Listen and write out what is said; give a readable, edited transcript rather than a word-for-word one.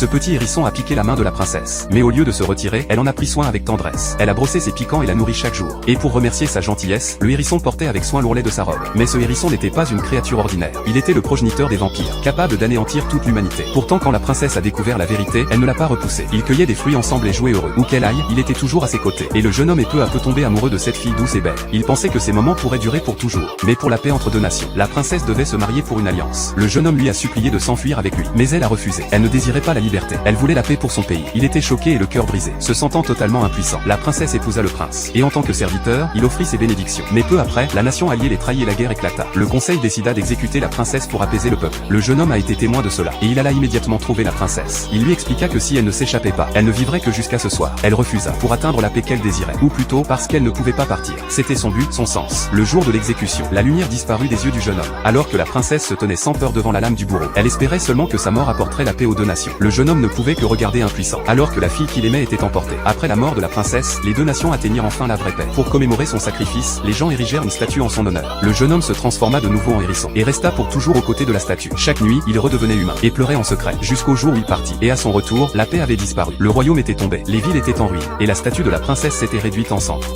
Ce petit hérisson a piqué la main de la princesse. Mais au lieu de se retirer, elle en a pris soin avec tendresse. Elle a brossé ses piquants et l'a nourri chaque jour. Et pour remercier sa gentillesse, le hérisson portait avec soin l'ourlet de sa robe. Mais ce hérisson n'était pas une créature ordinaire. Il était le progéniteur des vampires, capable d'anéantir toute l'humanité. Pourtant quand la princesse a découvert la vérité, elle ne l'a pas repoussé. Ils cueillaient des fruits ensemble et jouaient heureux. Où qu'elle aille, il était toujours à ses côtés. Et le jeune homme est peu à peu tombé amoureux de cette fille douce et belle. Il pensait que ces moments pourraient durer pour toujours. Mais pour la paix entre deux nations, la princesse devait se marier pour une alliance. Le jeune homme lui a supplié de s'enfuir avec lui. Mais elle a refusé. Elle ne désirait pas la liberté. Elle voulait la paix pour son pays. Il était choqué et le cœur brisé. Se sentant totalement impuissant, la princesse épousa le prince. Et en tant que serviteur, il offrit ses bénédictions. Mais peu après, la nation alliée les trahit et la guerre éclata. Le conseil décida d'exécuter la princesse pour apaiser le peuple. Le jeune homme a été témoin de cela. Et il alla immédiatement trouver la princesse. Il lui expliqua que si elle ne s'échappait pas, elle ne vivrait que jusqu'à ce soir. Elle refusa, pour atteindre la paix qu'elle désirait. Ou plutôt, parce qu'elle ne pouvait pas partir. C'était son but, son sens. Le jour de l'exécution, la lumière disparut des yeux du jeune homme. Alors que la princesse se tenait sans peur devant la lame du bourreau. Elle espérait seulement que sa mort apporterait la paix aux deux nations. Le jeune homme ne pouvait que regarder impuissant. Alors que la fille qu'il aimait était emportée. Après la mort de la princesse, les deux nations atteignirent enfin la vraie paix. Pour commémorer son sacrifice, les gens érigèrent une statue en son honneur. Le jeune homme se transforma de nouveau en hérisson. Et resta pour toujours aux côtés de la statue. Chaque nuit, il redevenait humain. Et pleurait en secret. Jusqu'au jour où il partit. Et à son retour, la paix avait disparu. Le royaume était tombé. Les villes étaient en ruine. Et la statue de la princesse s'était réduite en cendres.